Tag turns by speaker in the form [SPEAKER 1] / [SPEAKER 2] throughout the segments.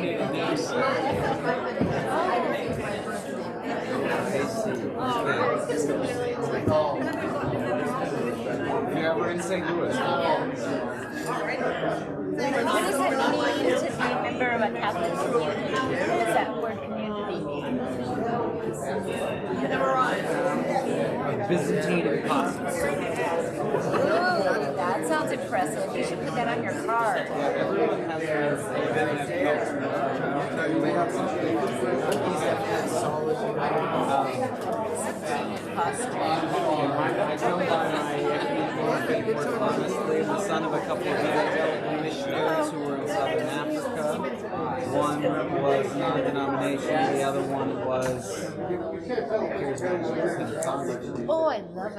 [SPEAKER 1] Yeah, we're in St. Louis.
[SPEAKER 2] What does it mean to be a member of a Catholic community? What does that word community mean?
[SPEAKER 1] A Byzantine apostles.
[SPEAKER 2] Ooh, that sounds impressive. You should put that on your card.
[SPEAKER 1] Yeah, everyone has their they have some solid I tell by my people, honestly, the son of a couple of missionaries who were in Southern Africa. One was non-denominational, the other one was charismatic.
[SPEAKER 2] Oh, I love it.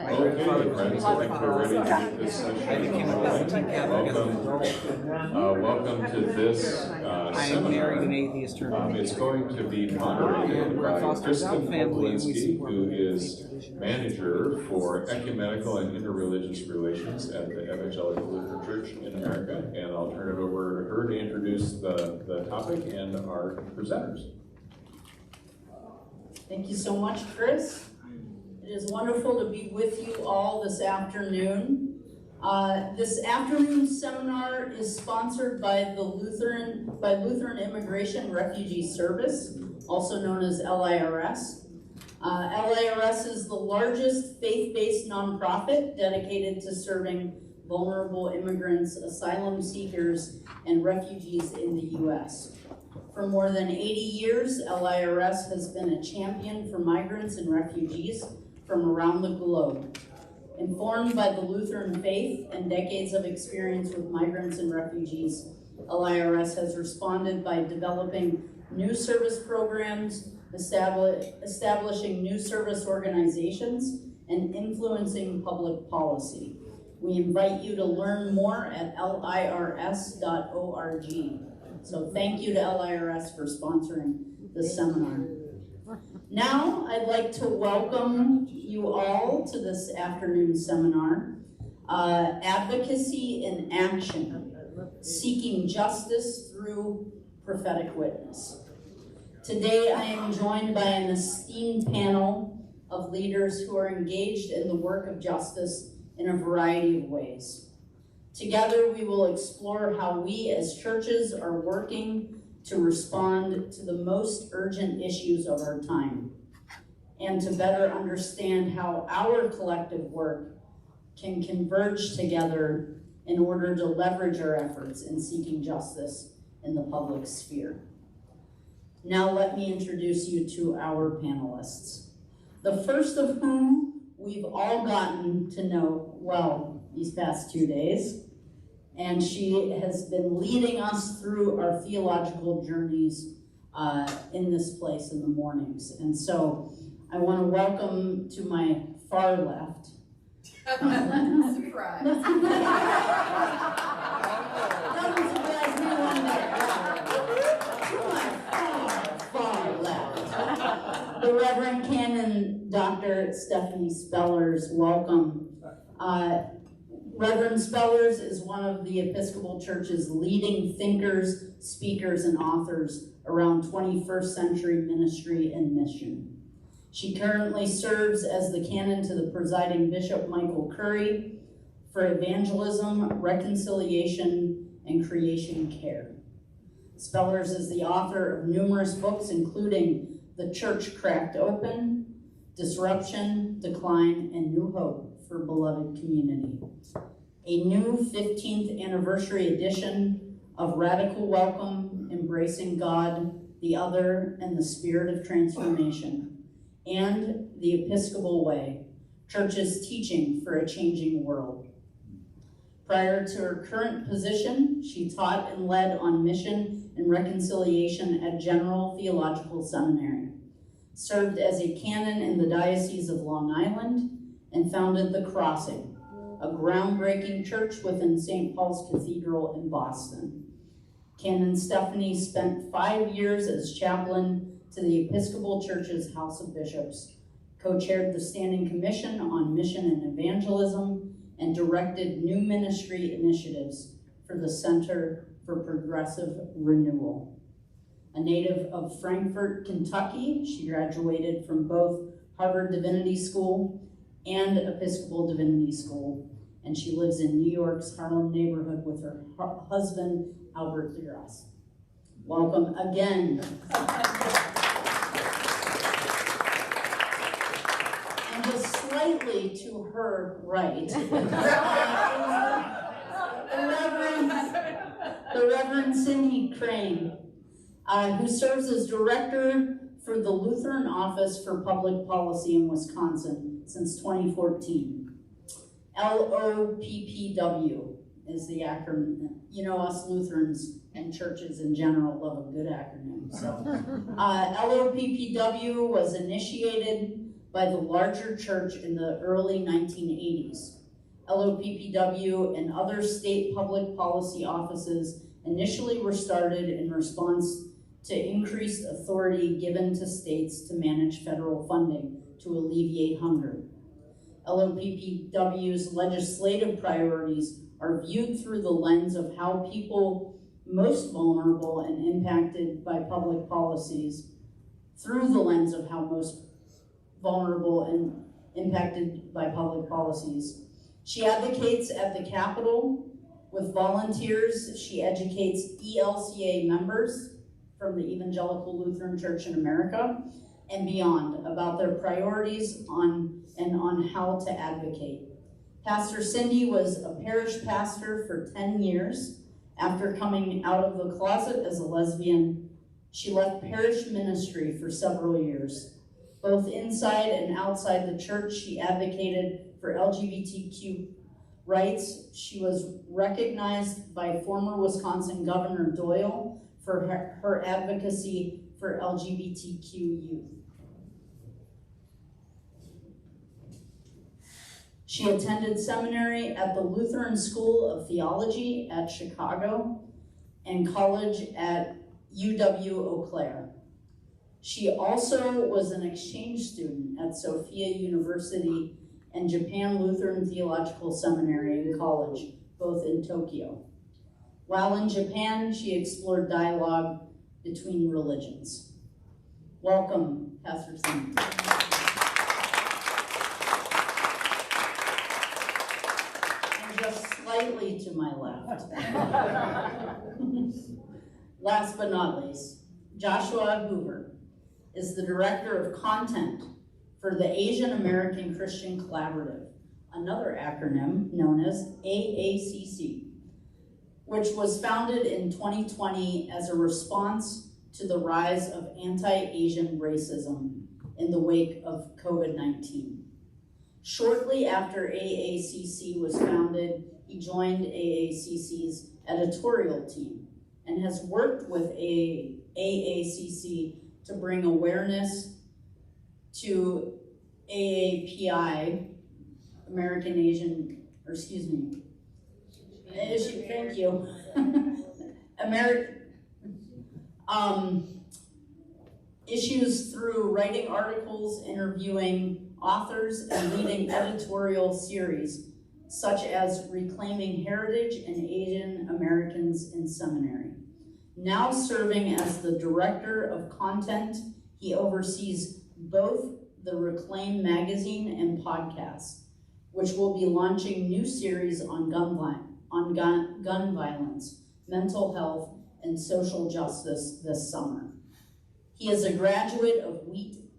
[SPEAKER 1] I became a Byzantine Catholic as an adult.
[SPEAKER 3] Welcome to this
[SPEAKER 1] I am married an atheist
[SPEAKER 3] It's going to be moderated by Kristen Koblinski, who is manager for ecumenical and interreligious relations at the Evangelical Lutheran Church in America. And I'll turn it over to her to introduce the topic and our presenters.
[SPEAKER 4] Thank you so much, Chris. It is wonderful to be with you all this afternoon. This afternoon seminar is sponsored by the Lutheran Immigration Refugee Service, also known as LIRS. LIRS is the largest faith-based nonprofit dedicated to serving vulnerable immigrants, asylum seekers, and refugees in the U.S. For more than 80 years, LIRS has been a champion for migrants and refugees from around the globe. Informed by the Lutheran faith and decades of experience with migrants and refugees, LIRS has responded by developing new service programs, establishing new service organizations, and influencing public policy. We invite you to learn more at lirs.org. So thank you to LIRS for sponsoring this seminar. Now, I'd like to welcome you all to this afternoon seminar, Advocacy in Action, Seeking Justice Through Prophetic Witness. Today, I am joined by an esteemed panel of leaders who are engaged in the work of justice in a variety of ways. Together, we will explore how we as churches are working to respond to the most urgent issues of our time, and to better understand how our collective work can converge together in order to leverage our efforts in seeking justice in the public sphere. Now let me introduce you to our panelists. The first of whom we've all gotten to know well these past 2 days, and she has been leading us through our theological journeys in this place in the mornings. And so I want to welcome to my far left.
[SPEAKER 5] Surprise.
[SPEAKER 4] Far left. The Reverend Canon Dr. Stephanie Spellers, welcome. Reverend Spellers is one of the Episcopal Church's leading thinkers, speakers, and authors around 21st century ministry and mission. She currently serves as the canon to the presiding Bishop Michael Curry for evangelism, reconciliation, and creation care. Spellers is the author of numerous books, including The Church Cracked Open, Disruption, Decline, and New Hope for Beloved Community. A new 15th anniversary edition of Radical Welcome, Embracing God, the Other, and the Spirit of Transformation, and The Episcopal Way, Church's Teaching for a Changing World. Prior to her current position, she taught and led on mission and reconciliation at General Theological Seminary, served as a canon in the Diocese of Long Island, and founded The Crossing, a groundbreaking church within St. Paul's Cathedral in Boston. Canon Stephanie spent 5 years as chaplain to the Episcopal Church's House of Bishops, co-chaired the Standing Commission on Mission and Evangelism, and directed new ministry initiatives for the Center for Progressive Renewal. A native of Frankfort, Kentucky, she graduated from both Harvard Divinity School and Episcopal Divinity School, and she lives in New York's Harlem neighborhood with her husband, Albert DeGrasse. Welcome again. And just slightly to her right, the Reverend Cindy Crane, who serves as director for the Lutheran Office for Public Policy in Wisconsin since 2014. LOPPW is the acronym. You know, us Lutherans and churches in general love a good acronym. So, LOPPW was initiated by the larger church in the early 1980s. LOPPW and other state public policy offices initially were started in response to increased authority given to states to manage federal funding to alleviate hunger. LOPPW's legislative priorities are viewed through the lens of how people most vulnerable and impacted by public policies, through the lens of how most vulnerable and impacted by public policies. She advocates at the Capitol with volunteers. She educates ELCA members from the Evangelical Lutheran Church in America and beyond about their priorities on how to advocate. Pastor Cindy was a parish pastor for 10 years. After coming out of the closet as a lesbian, she left parish ministry for several years. Both inside and outside the church, she advocated for LGBTQ rights. She was recognized by former Wisconsin Governor Doyle for her advocacy for LGBTQ youth. She attended seminary at the Lutheran School of Theology at Chicago and college at UW Eau Claire. She also was an exchange student at Sophia University and Japan Lutheran Theological Seminary and College, both in Tokyo. While in Japan, she explored dialogue between religions. Welcome, Pastor Cindy. Slightly to my left. Last but not least, Joshua Hoover is the Director of Content for the Asian American Christian Collaborative, another acronym known as AACC, which was founded in 2020 as a response to the rise of anti-Asian racism in the wake of COVID-19. Shortly after AACC was founded, he joined AACC's editorial team and has worked with AACC to bring awareness to AAPI, thank you. Issues through writing articles, interviewing authors, and leading editorial series such as Reclaiming Heritage and Asian Americans in Seminary. Now serving as the Director of Content, he oversees both the Reclaim magazine and podcast, which will be launching new series on gun violence, mental health, and social justice this summer. He is a graduate of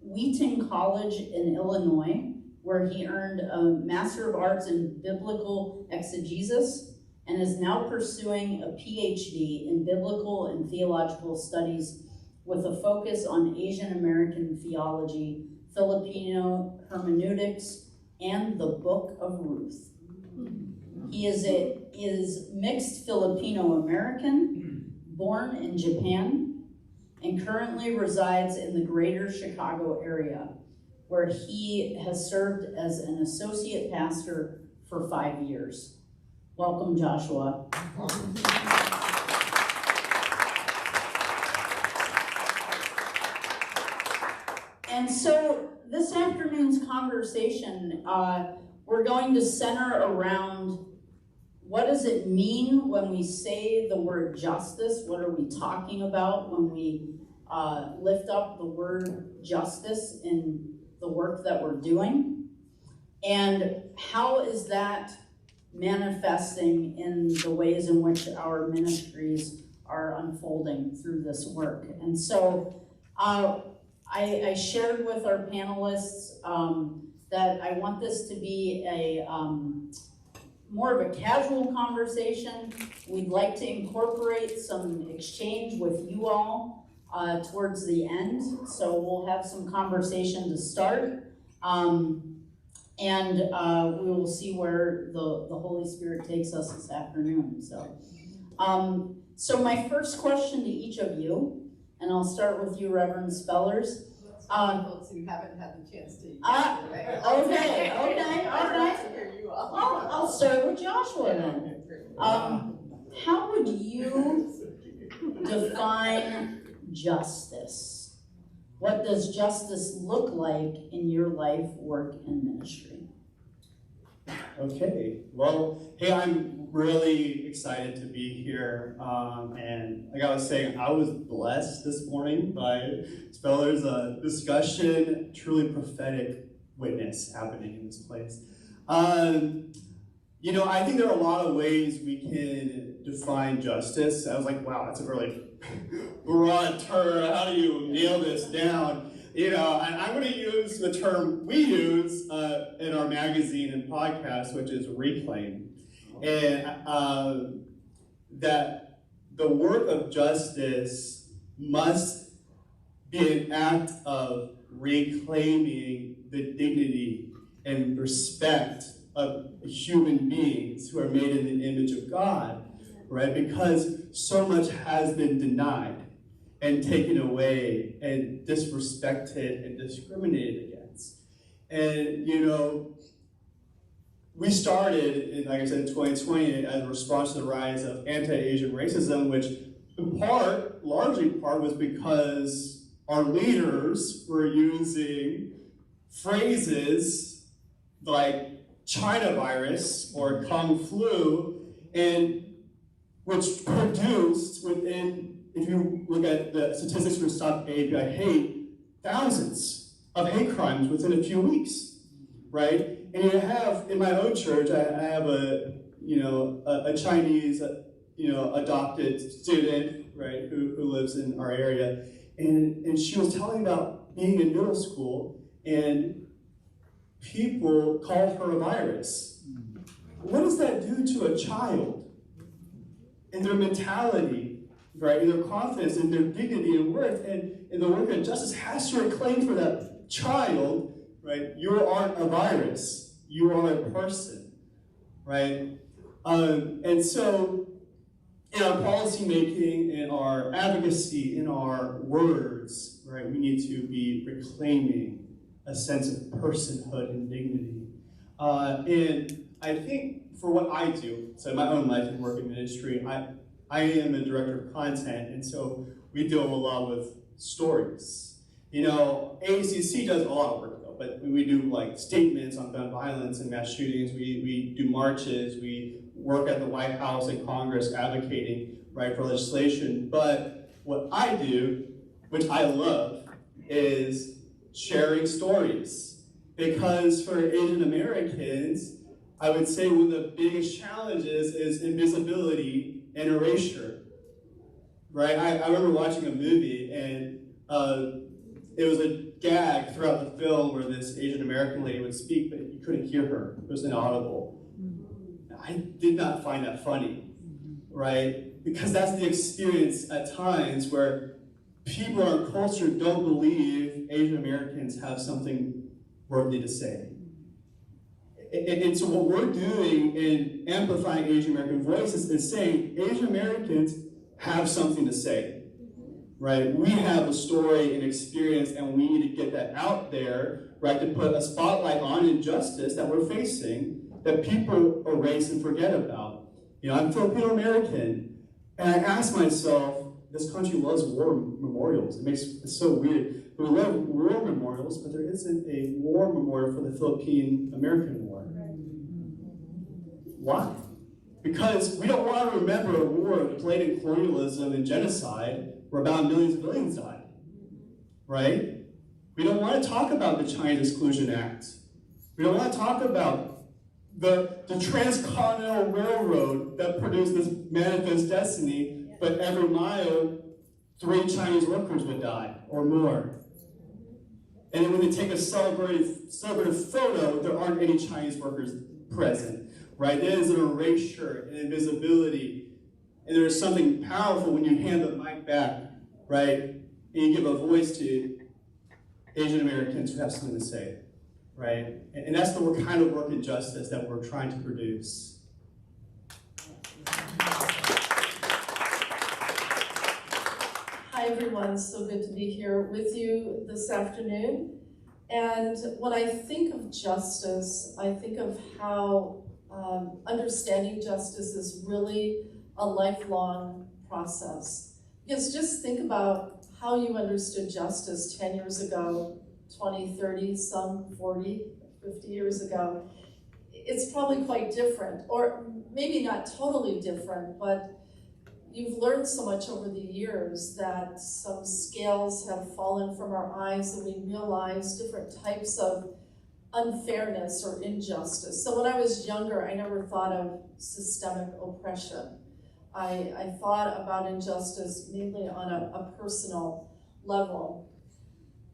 [SPEAKER 4] Wheaton College in Illinois, where he earned a Master of Arts in Biblical Exegesis and is now pursuing a PhD in Biblical and Theological Studies with a focus on Asian American theology, Filipino hermeneutics, and the Book of Ruth. He is mixed Filipino-American, born in Japan, and currently resides in the greater Chicago area, where he has served as an associate pastor for 5 years. Welcome, Joshua. And so this afternoon's conversation, we're going to center around what does it mean when we say the word justice? What are we talking about when we lift up the word justice in the work that we're doing. And how is that manifesting in the ways in which our ministries are unfolding through this work? And so I shared with our panelists that I want this to be a more of a casual conversation. We'd like to incorporate some exchange with you all towards the end. So we'll have some conversation to start. And we will see where the Holy Spirit takes us this afternoon. So my first question to each of you, and I'll start with you, Reverend Spellers.
[SPEAKER 5] Folks who haven't had the chance to.
[SPEAKER 4] Okay, all right. I'll start with Joshua then. How would you define justice? What does justice look like in your life, work, and ministry?
[SPEAKER 6] Okay, well, hey, I'm really excited to be here. And like I was saying, I was blessed this morning by Speller's discussion, truly prophetic witness happening in this place. You know, I think there are a lot of ways we can define justice. I was like, wow, that's a really broad term. How do you nail this down? You know, and I'm going to use the term we use in our magazine and podcast, which is reclaim. And that the work of justice must be an act of reclaiming the dignity and respect of human beings who are made in the image of God, right? Because so much has been denied and taken away and disrespected and discriminated against. And, you know, we started, in, like I said, in 2020 as a response to the rise of anti-Asian racism, which in part, largely part, was because our leaders were using phrases like China virus or Kung flu, and which produced within, if you look at the statistics for Stop API Hate, thousands of hate crimes within a few weeks, right? And you have, in my own church, I have a Chinese, adopted student, right, who lives in our area, and she was telling about being in middle school, and people called her a virus. What does that do to a child? And their mentality, right, and their confidence, and their dignity and worth, and the work of justice has to reclaim for that child, right? You aren't a virus. You are a person, right? And so, in our policy making, in our advocacy, in our words, right, we need to be reclaiming a sense of personhood and dignity. And I think for what I do, so in my own life and work in ministry, I am a director of content, and so we deal a lot with stories. You know, ADCC does a lot of work though, but we do like statements on gun violence and mass shootings, we do marches, we work at the White House and Congress advocating, right, for legislation. But what I do, which I love, is sharing stories. Because for Asian Americans, I would say one of the biggest challenges is invisibility and erasure, right? I remember watching a movie, and it was a gag throughout the film where this Asian American lady would speak, but you couldn't hear her. It was inaudible. I did not find that funny, right? Because that's the experience at times where people in our culture don't believe Asian Americans have something worthy to say. And so what we're doing in amplifying Asian American voices is saying Asian Americans have something to say, right? We have a story and experience, and we need to get that out there, right, to put a spotlight on injustice that we're facing that people erase and forget about. You know, I'm Filipino American, and I ask myself, this country loves war memorials. It's so weird. We love war memorials, but there isn't a war memorial for the Philippine American War. Why? Because we don't want to remember a war of blatant colonialism and genocide where about millions of millions died. right? We don't want to talk about the Chinese Exclusion Act. We don't want to talk about the transcontinental railroad that produced this manifest destiny, but every mile, 3 Chinese workers would die or more. And then when they take a celebrative photo, there aren't any Chinese workers present, right? There is an erasure, an invisibility, and there is something powerful when you hand the mic back, right? And you give a voice to Asian Americans who have something to say, right? And that's the kind of work in justice that we're trying to produce.
[SPEAKER 5] Hi everyone, so good to be here with you this afternoon. And when I think of justice, I think of how understanding justice is really a lifelong process. Because just think about how you understood justice 10 years ago, 20, 30, some 40, 50 years ago. It's probably quite different, or maybe not totally different, but you've learned so much over the years that some scales have fallen from our eyes and we realize different types of unfairness or injustice. So when I was younger, I never thought of systemic oppression. I thought about injustice mainly on a personal level.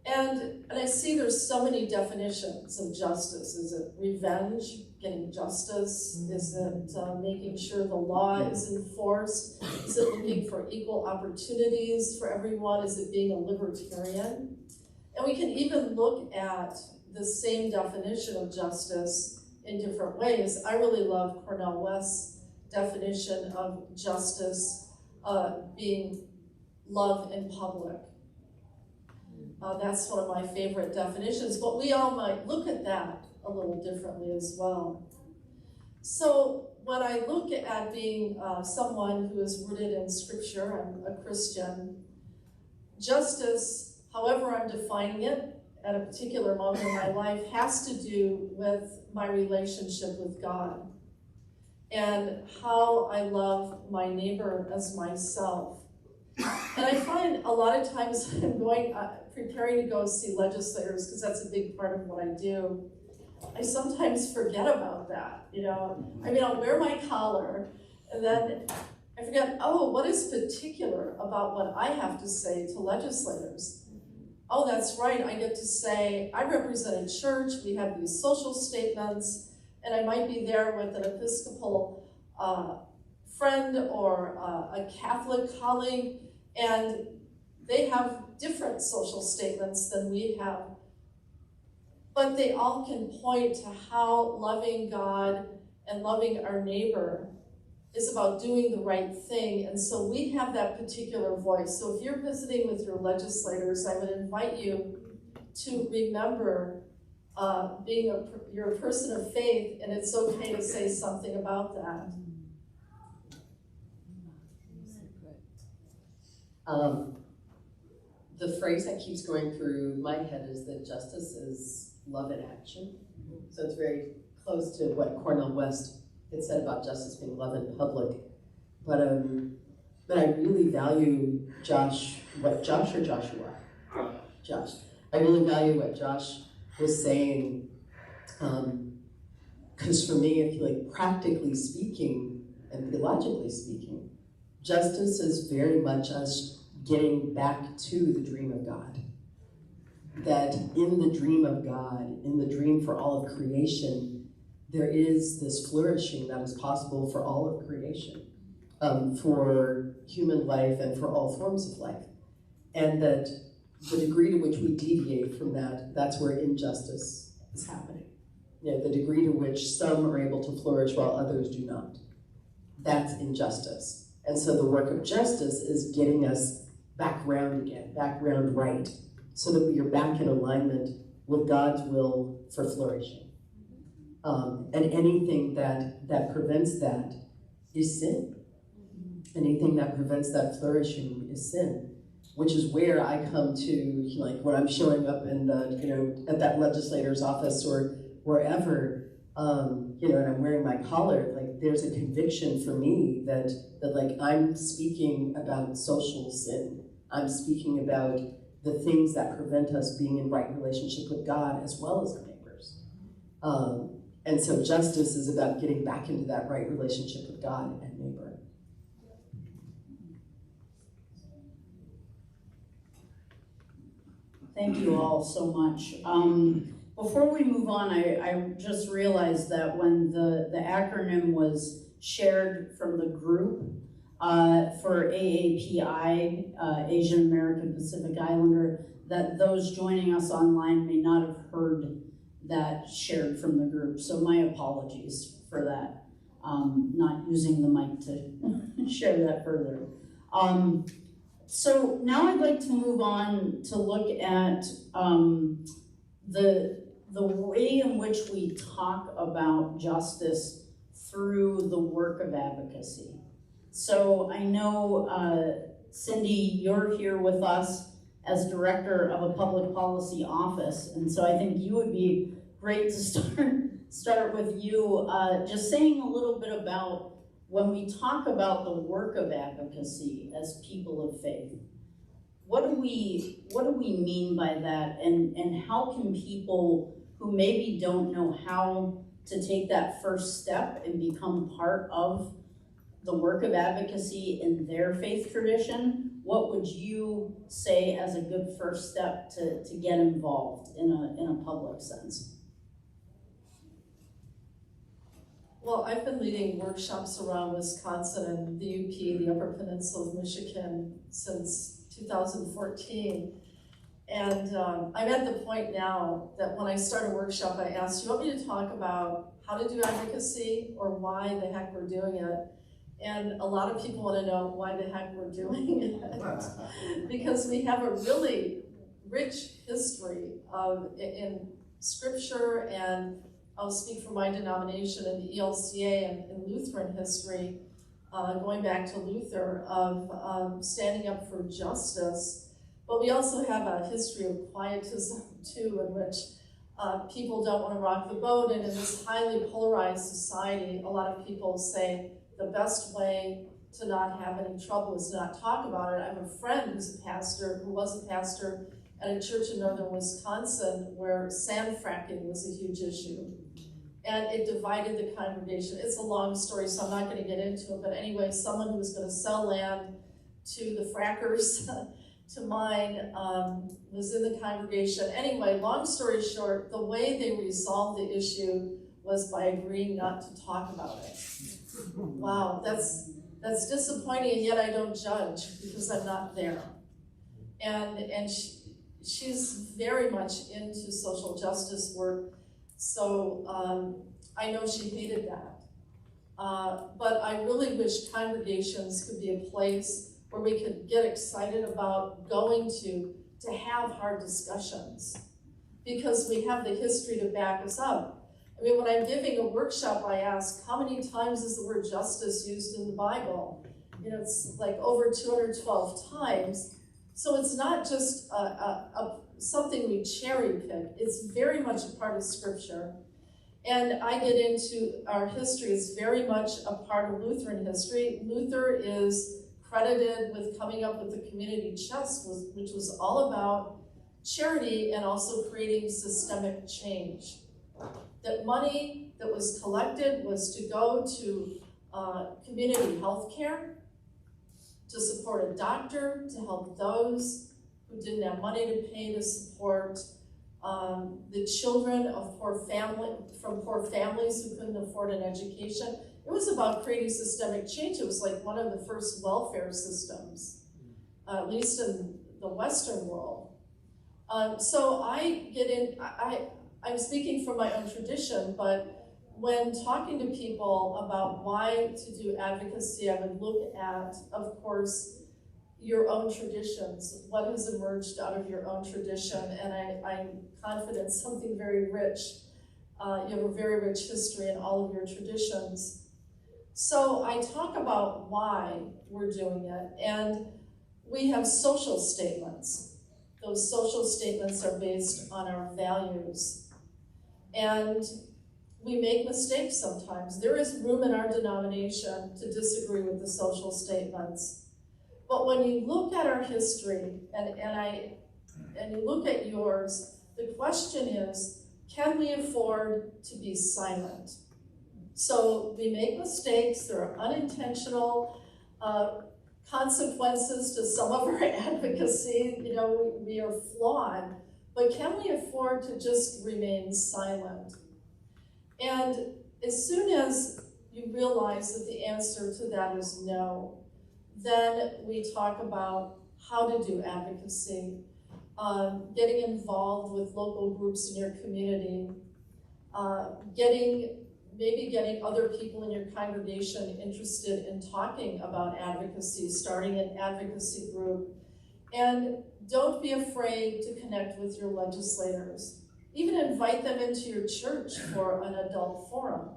[SPEAKER 5] And I see there's so many definitions of justice. Is it revenge, getting justice? Is it making sure the law is enforced? Is it looking for equal opportunities for everyone? Is it being a libertarian? And we can even look at the same definition of justice in different ways. I really love Cornel West's definition of justice being love in public. That's one of my favorite definitions, but we all might look at that a little differently as well. So when I look at being someone who is rooted in Scripture, I'm a Christian, justice, however I'm defining it at a particular moment in my life, has to do with my relationship with God and how I love my neighbor as myself. And I find a lot of times I'm preparing to go see legislators, because that's a big part of what I do, I sometimes forget about that, you know. I mean, I'll wear my collar, and then I forget, oh, what is particular about what I have to say to legislators? Oh, that's right, I get to say, I represent a church, we have these social statements, and I might be there with an Episcopal friend or a Catholic colleague, and they have different social statements than we have. But they all can point to how loving God and loving our neighbor is about doing the right thing. And so we have that particular voice. So if you're visiting with your legislators, I would invite you to remember you're a person of faith, and it's okay to say something about that.
[SPEAKER 7] The phrase that keeps going through my head is that justice is love in action. So it's very close to what Cornel West had said about justice being love in public. But I really value Josh. I really value what Josh was saying, because for me, I feel like practically speaking and theologically speaking, justice is very much us getting back to the dream of God. That in the dream of God, in the dream for all of creation, there is this flourishing that is possible for all of creation, for human life and for all forms of life. And that the degree to which we deviate from that, that's where injustice is happening. You know, the degree to which some are able to flourish while others do not. That's injustice. And so the work of justice is getting us back round again, back round right, so that we are back in alignment with God's will for flourishing. And anything that prevents that is sin. Anything that prevents that flourishing is sin, which is where I come to, like when I'm showing up in at that legislator's office or wherever, and I'm wearing my collar, like there's a conviction for me that like I'm speaking about social sin. I'm speaking about the things that prevent us being in right relationship with God as well as our neighbors. And so justice is about getting back into that right relationship with God and neighbor.
[SPEAKER 4] Thank you all so much. Before we move on, I just realized that when the acronym was shared from the group for AAPI, Asian American Pacific Islander, that those joining us online may not have heard that shared from the group. So my apologies for that, not using the mic to share that further. So now I'd like to move on to look at the way in which we talk about justice through the work of advocacy. So I know, Cindy, you're here with us as director of a public policy office, and so I think you would be great to start with you, just saying a little bit about when we talk about the work of advocacy as people of faith. What do we mean by that, and how can people who maybe don't know how to take that first step and become part of the work of advocacy in their faith tradition, what would you say as a good first step to get involved in a public sense?
[SPEAKER 5] Well, I've been leading workshops around Wisconsin and the UP, the Upper Peninsula of Michigan, since 2014. And I'm at the point now that when I start a workshop, I ask, you want me to talk about how to do advocacy or why the heck we're doing it? And a lot of people want to know why the heck we're doing it. Because we have a really rich history in scripture, and I'll speak for my denomination in the ELCA and in Lutheran history, going back to Luther, of standing up for justice. But we also have a history of quietism too, in which people don't want to rock the boat. And in this highly polarized society, a lot of people say the best way to not have any trouble is not talk about it. I have a friend who's a pastor, who was a pastor at a church in northern Wisconsin where sand fracking was a huge issue. And it divided the congregation. It's a long story, so I'm not going to get into it. But anyway, someone who was going to sell land to the frackers to mine was in the congregation. Anyway, long story short, the way they resolved the issue was by agreeing not to talk about it. Wow, that's disappointing, and yet I don't judge because I'm not there. And she's very much into social justice work, so I know she hated that. But I really wish congregations could be a place where we could get excited about going to have hard discussions, because we have the history to back us up. I mean, when I'm giving a workshop, I ask, how many times is the word justice used in the Bible? You know, it's like over 212 times. So it's not just something we cherry pick. It's very much a part of Scripture. And I get into our history. It's very much a part of Lutheran history. Luther is credited with coming up with the community chest, which was all about charity and also creating systemic change. That money that was collected was to go to community health care, to support a doctor, to help those who didn't have money to pay, to support the children of poor families who couldn't afford an education. It was about creating systemic change. It was like one of the first welfare systems, at least in the Western world. So I get in, I'm speaking from my own tradition, but when talking to people about why to do advocacy, I would look at, of course, your own traditions, what has emerged out of your own tradition, and I'm confident something very rich. You have a very rich history in all of your traditions. So I talk about why we're doing it, and we have social statements. Those social statements are based on our values. And we make mistakes sometimes. There is room in our denomination to disagree with the social statements. But when you look at our history, and and you look at yours, the question is, can we afford to be silent? So we make mistakes, there are unintentional consequences to some of our advocacy, you know, we are flawed, but can we afford to just remain silent? And as soon as you realize that the answer to that is no, then we talk about how to do advocacy, getting involved with local groups in your community, maybe getting other people in your congregation interested in talking about advocacy, starting an advocacy group, and don't be afraid to connect with your legislators. Even invite them into your church for an adult forum.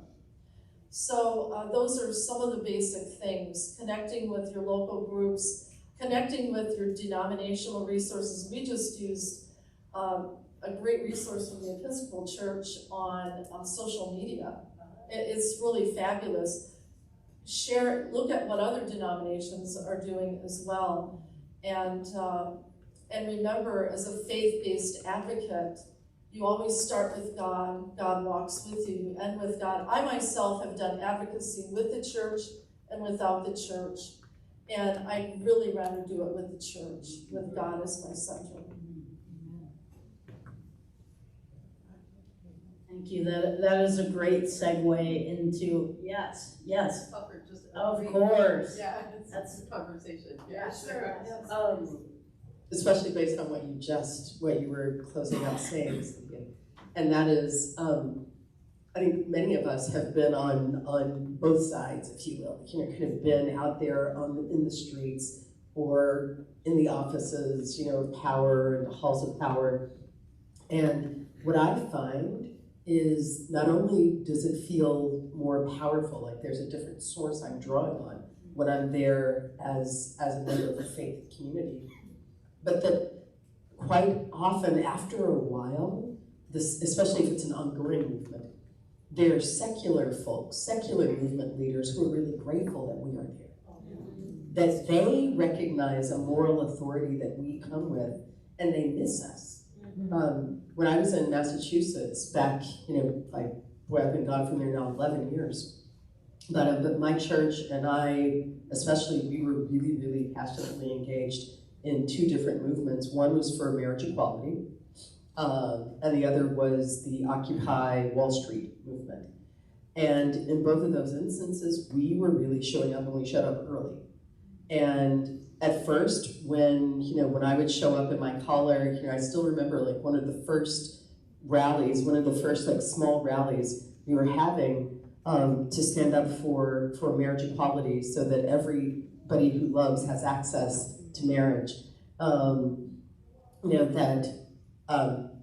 [SPEAKER 5] So those are some of the basic things, connecting with your local groups, connecting with your denominational resources. We just used a great resource from the Episcopal Church on social media. It's really fabulous. Look at what other denominations are doing as well. And remember, as a faith-based advocate, you always start with God. God walks with you. You end with God. I myself have done advocacy with the church and without the church. And I'd really rather do it with the church, with God as my center.
[SPEAKER 4] Thank you. That is a great segue into, yes, of course.
[SPEAKER 8] Yeah,
[SPEAKER 4] That's
[SPEAKER 8] a conversation.
[SPEAKER 5] Yeah, sure. Yes.
[SPEAKER 7] Especially based on what you were closing up saying, Cynthia. And that is, I think many of us have been on both sides, if you will. You know, kind of been out there in the streets or in the offices, you know, of power and the halls of power. And what I find is not only does it feel more powerful, like there's a different source I'm drawing on when I'm there as a member of a faith community, but that quite often after a while, especially if it's an ongoing movement, there are secular folks, secular movement leaders who are really grateful that we are there. That they recognize a moral authority that we come with, and they miss us. When I was in Massachusetts back, I've been gone from there now 11 years. But my church and I, especially, we were really, really passionately engaged in two different movements. One was for marriage equality, and the other was the Occupy Wall Street movement. And in both of those instances, we were really showing up, and we showed up early. And at first, when I would show up in my collar, I still remember like one of the first rallies, one of the first like small rallies we were having to stand up for marriage equality so that everybody who loves has access to marriage.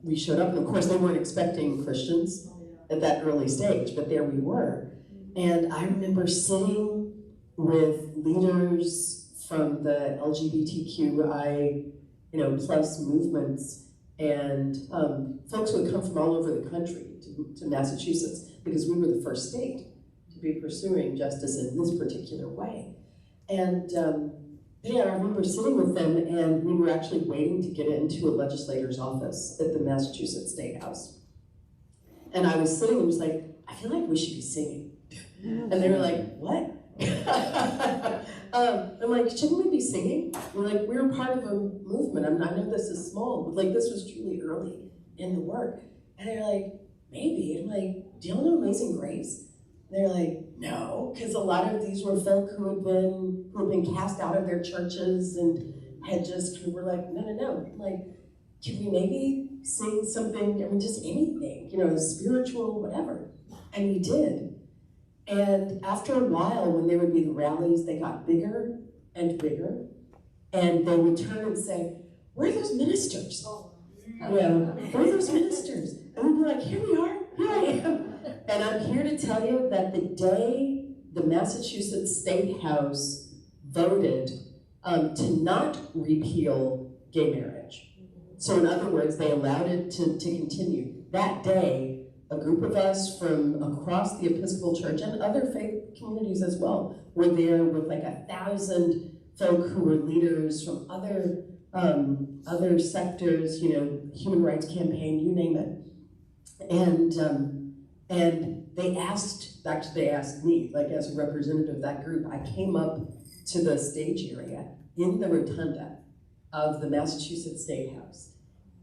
[SPEAKER 7] We showed up, and of course they weren't expecting Christians at that early stage, but there we were. And I remember sitting with leaders from the LGBTQI, plus movements, and folks would come from all over the country to Massachusetts because we were the first state to be pursuing justice in this particular way. And I remember sitting with them, and we were actually waiting to get into a legislator's office at the Massachusetts State House. And I was sitting and was like, I feel like we should be singing. And they were like, what? I'm like, shouldn't we be singing? We're part of a movement. I know this is small, but this was truly early in the work. And they're like, maybe. I'm like, do y'all know Amazing Grace? And they're like, no, because a lot of these were folk who had been cast out of their churches and had just, were like, no. Like, can we maybe sing something, just anything, spiritual, whatever. And we did. And after a while, when there would be the rallies, they got bigger and bigger. And they would turn and say, where are those ministers? Where are those ministers? And we'd be like, here we are, here I am. And I'm here to tell you that the day the Massachusetts State House voted to not repeal gay marriage, so in other words, they allowed it to continue, that day, a group of us from across the Episcopal Church and other faith communities as well were there with 1,000 folk who were leaders from other other sectors, human rights campaign, you name it. And they asked me, like as a representative of that group, I came up to the stage area in the rotunda of the Massachusetts State House.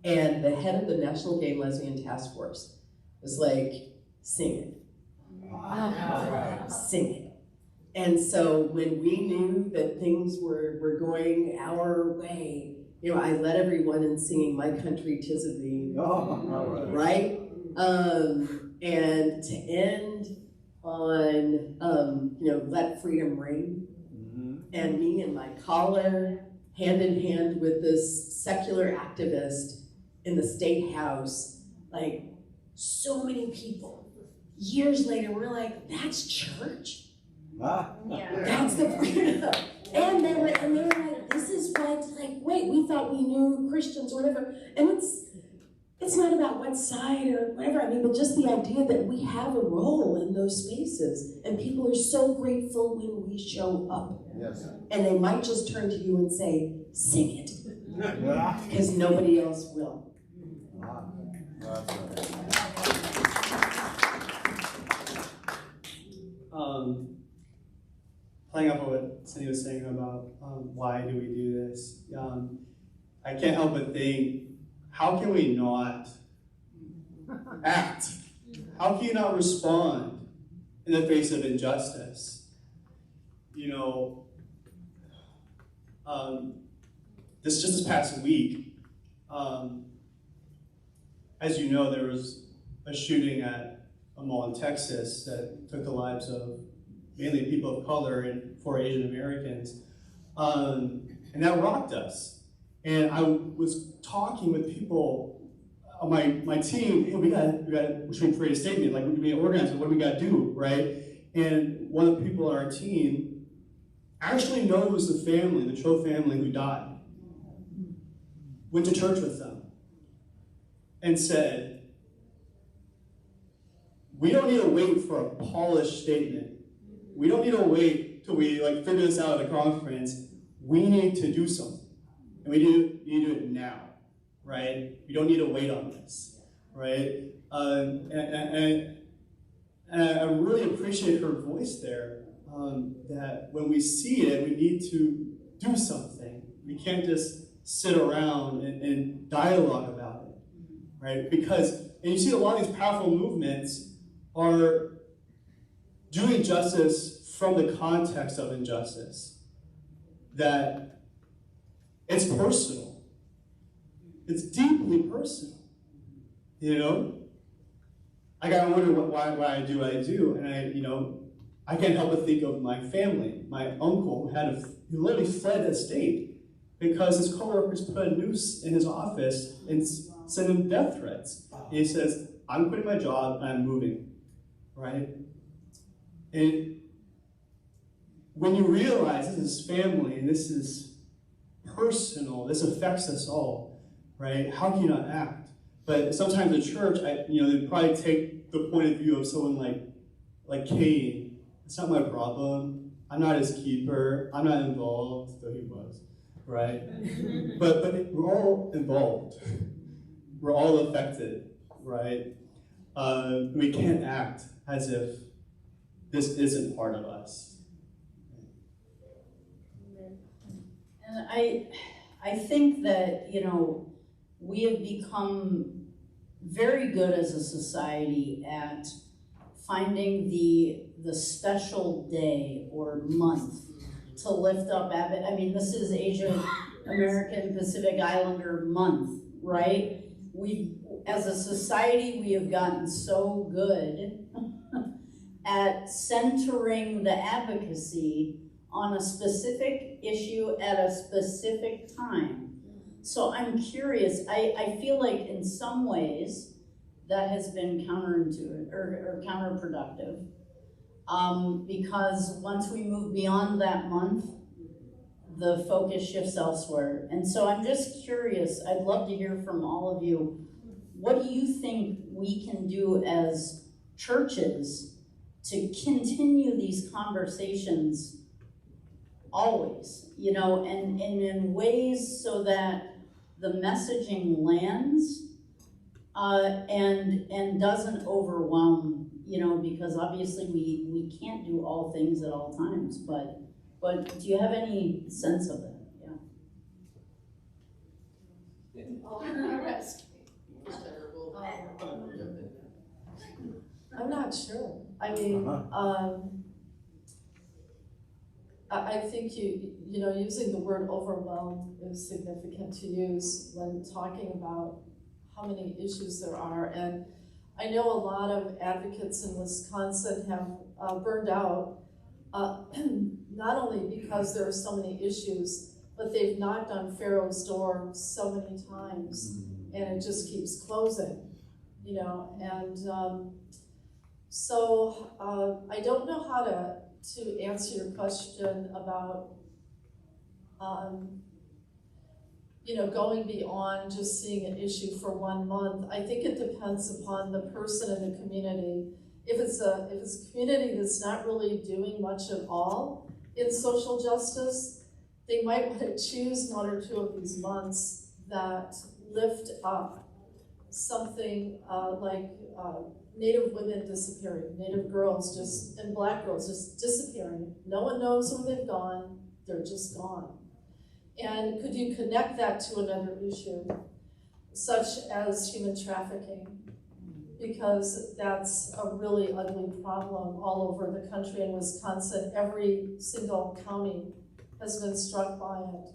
[SPEAKER 7] And the head of the National Gay and Lesbian Task Force was like, sing it. Sing it. And so when we knew that things were going our way, I led everyone in singing My Country 'Tis of Thee, right? And to end on, Let Freedom Ring, and me in my collar, hand in hand with this secular activist in the State House, like so many people. Years later, we're like, that's church? That's the freedom. And they're like, this is what, wait, we thought we knew Christians or whatever. And it's not about what side or whatever, but just the idea that we have a role in those spaces. And people are so grateful when we show up.
[SPEAKER 8] Yes.
[SPEAKER 7] And they might just turn to you and say, sing it. Because nobody else will.
[SPEAKER 6] Playing up on what Cindy was saying about why do we do this, I can't help but think, how can we not act? How can you not respond in the face of injustice? This past week, as you know, there was a shooting at a mall in Texas that took the lives of mainly people of color and 4 Asian Americans, and that rocked us. And I was talking with people on my team. Hey, should we create a statement? Like, we organize it. What do we got to do, right? And one of the people on our team actually knows the Cho family who died. Went to church with them and said, we don't need to wait for a polished statement. We don't need to wait till we figure this out at a conference. We need to do something. And we need to do it now, right? We don't need to wait on this, right? And I really appreciate her voice there, that when we see it, we need to do something. We can't just sit around and dialogue about it, right? And you see a lot of these powerful movements are doing justice from the context of injustice. That it's personal. It's deeply personal. I gotta wonder why I do what I do, and I can't help but think of my family. My uncle he literally fled the state because his coworkers put a noose in his office and sent him death threats. And he says, I'm quitting my job and I'm moving, right? And when you realize this is family and this is personal, this affects us all, right? How can you not act? But sometimes the church, they probably take the point of view of someone like Cain. It's not my problem. I'm not his keeper. I'm not involved, though he was, right? But we're all involved. We're all affected, right? We can't act as if this isn't part of us.
[SPEAKER 4] And I think that, we have become very good as a society at finding the special day or month to lift up this is Asian American Pacific Islander month, right? As a society, we have gotten so good at centering the advocacy on a specific issue at a specific time. So I'm curious, I feel like in some ways that has been counterintuitive or counterproductive, because once we move beyond that month, the focus shifts elsewhere. And so I'm just curious, I'd love to hear from all of you, what do you think we can do as churches to continue these conversations always, you know, and in ways so that the messaging lands and doesn't overwhelm, you know, because obviously we can't do all things at all times, but do you have any sense of it? Yeah.
[SPEAKER 5] I'm not sure. I mean, I think you know, using the word overwhelm is significant to use when talking about how many issues there are. And I know a lot of advocates in Wisconsin have burned out, not only because there are so many issues, but they've knocked on Pharaoh's door so many times, and it just keeps closing, you know. And so I don't know how to answer your question about you know, going beyond just seeing an issue for 1 month. I think it depends upon the person in the community. If it's a community that's not really doing much at all in social justice, they might want to choose 1 or 2 of these months that lift up something like Native women disappearing, Native girls and Black girls just disappearing. No one knows where they've gone, they're just gone. And could you connect that to another issue, such as human trafficking? Because that's a really ugly problem all over the country. In Wisconsin, every single county has been struck by it.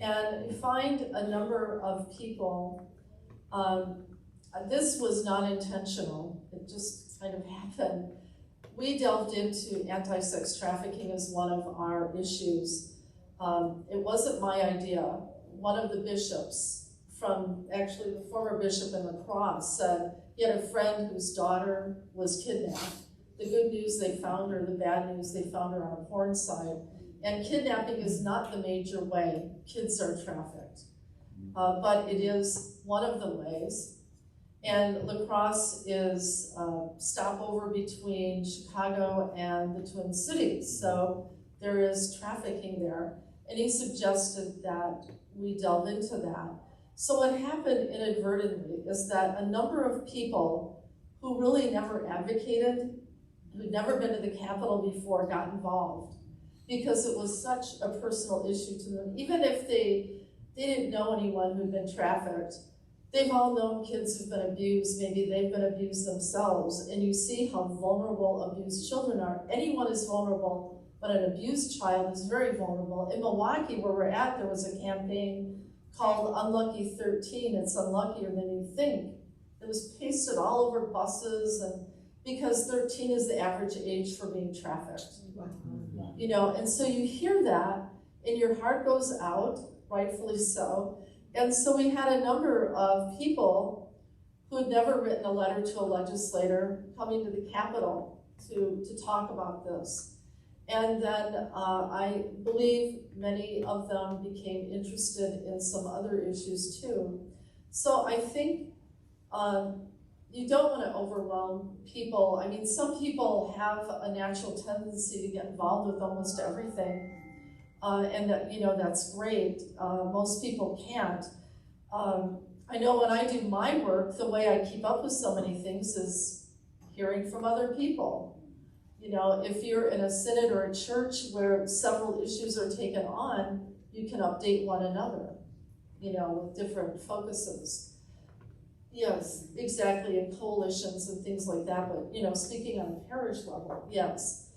[SPEAKER 5] And you find a number of people, this was not intentional, it just kind of happened. We delved into anti-sex trafficking as one of our issues. It wasn't my idea. One of the bishops actually the former bishop in La Crosse said he had a friend whose daughter was kidnapped. The good news, they found her. The bad news, they found her on a porn site. And kidnapping is not the major way kids are trafficked, but it is one of the ways. And La Crosse is a stopover between Chicago and the Twin Cities, so there is trafficking there. And he suggested that we delve into that. So what happened inadvertently is that a number of people who really never advocated, who'd never been to the Capitol before, got involved because it was such a personal issue to them. Even if they didn't know anyone who'd been trafficked, they've all known kids who've been abused, maybe they've been abused themselves, and you see how vulnerable abused children are. Anyone is vulnerable, but an abused child is very vulnerable. In Milwaukee, where we're at, there was a campaign called Unlucky 13. It's unluckier than you think. It was pasted all over buses, and because 13 is the average age for being trafficked. You know, and so you hear that, and your heart goes out, rightfully so. And so we had a number of people who had never written a letter to a legislator coming to the Capitol to talk about this. And then I believe many of them became interested in some other issues too. So I think you don't want to overwhelm people. I mean, some people have a natural tendency to get involved with almost everything. And that, you know, that's great. Most people can't. I know when I do my work, the way I keep up with so many things is hearing from other people. You know, if you're in a synod or a church where several issues are taken on, you can update one another, you know, with different focuses. Yes, exactly, and coalitions and things like that, but, you know, speaking on a parish level, yes.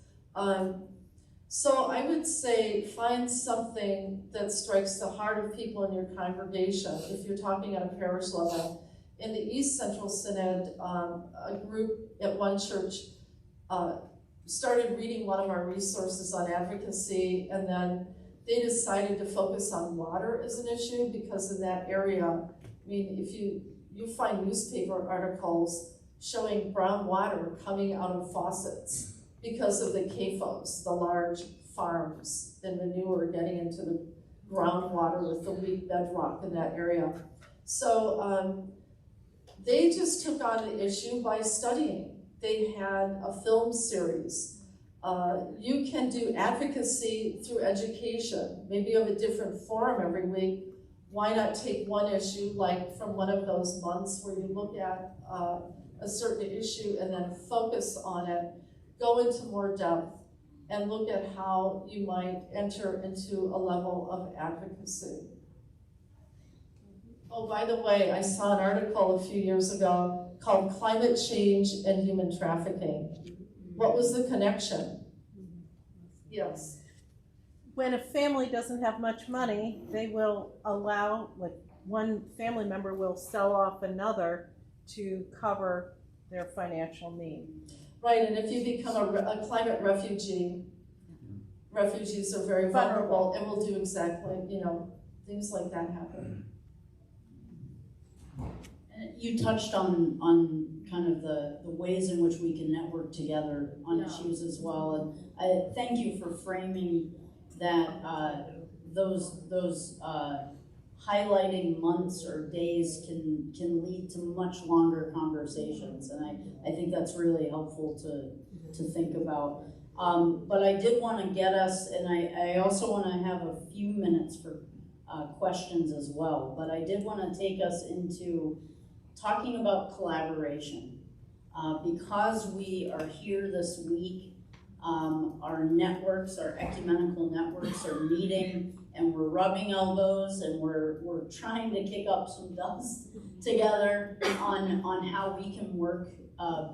[SPEAKER 5] So I would say find something that strikes the heart of people in your congregation if you're talking at a parish level. In the East Central Synod, a group at one church started reading one of our resources on advocacy, and then they decided to focus on water as an issue because in that area, I mean, if you find newspaper articles showing brown water coming out of faucets because of the CAFOs, the large farms and manure getting into the groundwater with the weak bedrock in that area. So they just took on the issue by studying. They had a film series You can do advocacy through education. Maybe you have a different forum every week. Why not take one issue, like from one of those months where you look at a certain issue and then focus on it, go into more depth, and look at how you might enter into a level of advocacy. Oh, by the way, I saw an article a few years ago called Climate Change and Human Trafficking. What was the connection? Yes.
[SPEAKER 8] When a family doesn't have much money, they will allow, like, one family member will sell off another to cover their financial need.
[SPEAKER 5] Right, and if you become a climate refugee, refugees are very vulnerable and will do exactly, things like that happen.
[SPEAKER 4] You touched on kind of the ways in which we can network together on issues as well, and I thank you for framing that those highlighting months or days can lead to much longer conversations, and I think that's really helpful to think about. But I did want to get us, and I also want to have a few minutes for questions as well, but I did want to take us into talking about collaboration. Because we are here this week, our networks, our ecumenical networks are meeting, and we're rubbing elbows, and we're trying to kick up some dust together on how we can work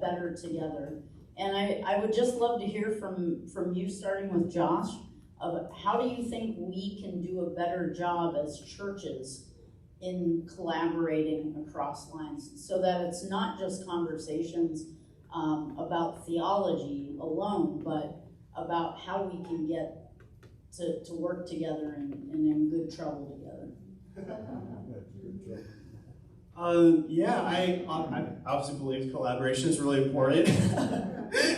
[SPEAKER 4] better together. And I would just love to hear from you, starting with Josh, of how do you think we can do a better job as churches in collaborating across lines, so that it's not just conversations about theology alone, but about how we can get to work together and in good trouble together.
[SPEAKER 6] I obviously believe collaboration is really important.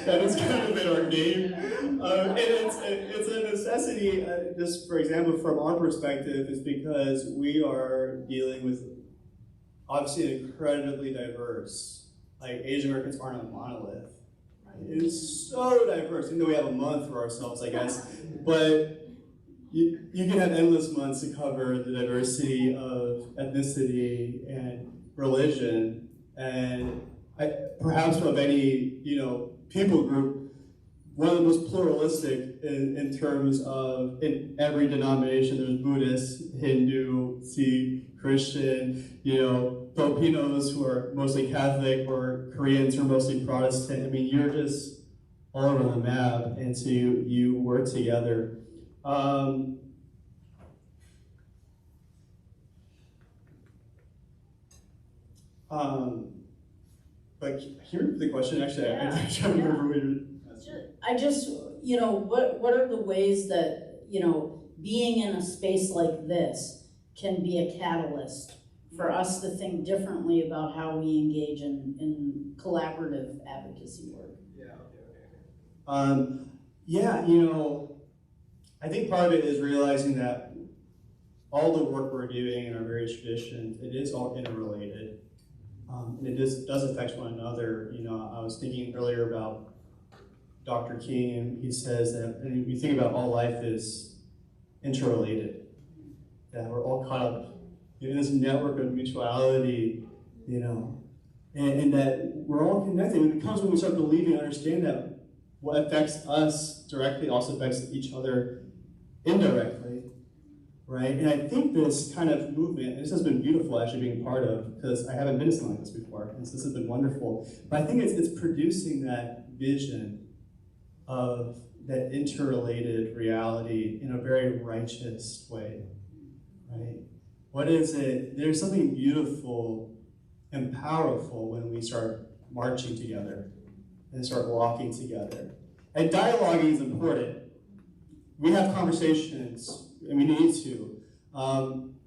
[SPEAKER 6] That has kind of been our game. And it's a necessity, just for example, from our perspective, is because we are dealing with obviously incredibly diverse. Like, Asian Americans aren't a monolith. Right? It's so diverse. Even though we have a month for ourselves, I guess. But you can have endless months to cover the diversity of ethnicity and religion, and perhaps of any people group, one of the most pluralistic in terms of, in every denomination. There's Buddhist, Hindu, Sikh, Christian, Filipinos who are mostly Catholic, or Koreans who are mostly Protestant. I mean, you're just all over the map, and so you work together. But here's the question. Actually, I can't remember what you're.
[SPEAKER 4] I just, what are the ways that being in a space like this can be a catalyst for us to think differently about how we engage in collaborative advocacy work?
[SPEAKER 6] I think part of it is realizing that all the work we're doing in our various traditions, it is all interrelated. And it does affect one another. I was thinking earlier about Dr. King, and he says that, and we think about all life is interrelated, that we're all caught up in this network of mutuality, and that we're all connected. And it comes when we start believing and understand that what affects us directly also affects each other indirectly, right? And I think this kind of movement, and this has been beautiful actually being part of, because I haven't been to something like this before, and so this has been wonderful. But I think it's producing that vision of that interrelated reality in a very righteous way, right? What is it? There's something beautiful and powerful when we start marching together and start walking together. And dialoguing is important. We have conversations, and we need to.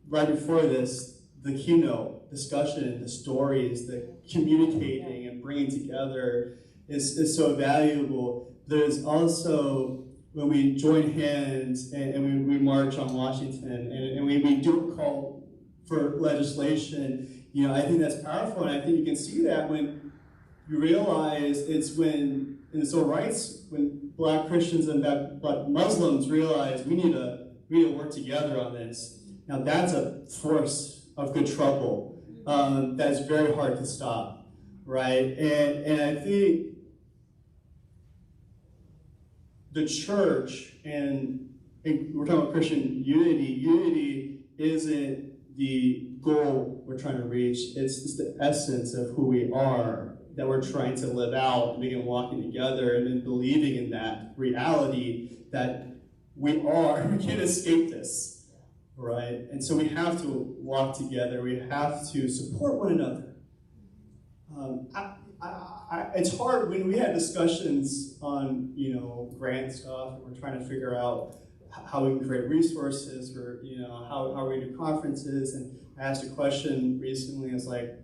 [SPEAKER 6] Right before this, the keynote discussion, the stories, the communicating and bringing together is so valuable. There's also, when we join hands and we march on Washington, and we do call for legislation, I think that's powerful, and I think you can see that when you realize it's when in the civil rights, when Black Christians and Black Muslims realized we need to work together on this. Now that's a force of good trouble that's very hard to stop, right? And I think the church, and we're talking about Christian unity isn't the goal we're trying to reach. It's the essence of who we are that we're trying to live out and begin walking together and then believing in that reality that we can't escape this, right? And so we have to walk together. We have to support one another. It's hard when we had discussions on, grant stuff, and we're trying to figure out how we can create resources for, how we do conferences. And I asked a question recently, it's like,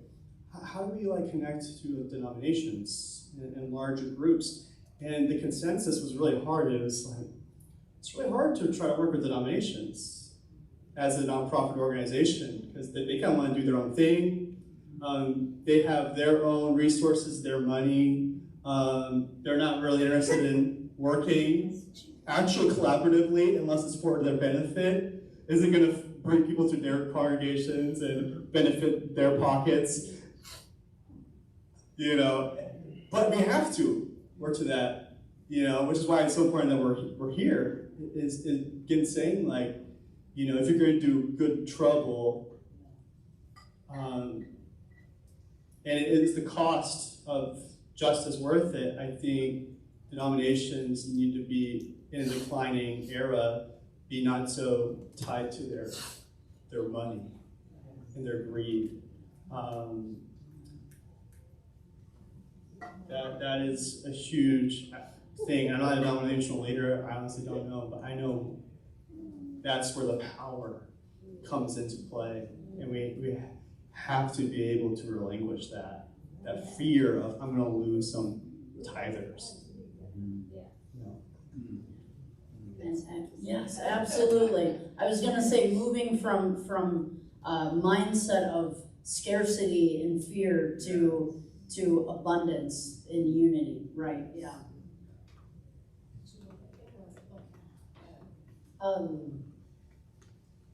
[SPEAKER 6] how do we connect to denominations and larger groups? And the consensus was really hard. It was like, it's really hard to try to work with denominations as a nonprofit organization because they kind of want to do their own thing. They have their own resources, their money. They're not really interested in working actually collaboratively unless it's for their benefit. Is it going to bring people to their congregations and benefit their pockets? But we have to work to that, which is why it's so important that we're here, is again saying, if you're going to do good trouble, and is the cost of justice worth it, I think denominations need to be, in a declining era, be not so tied to their money and their greed. That is a huge thing. I'm not a denominational leader, I honestly don't know, but I know that's where the power comes into play. And we have to be able to relinquish that fear of, I'm gonna lose some tithers.
[SPEAKER 4] Yes, absolutely. I was gonna say, moving from a mindset of scarcity and fear to abundance and unity, right? Yeah.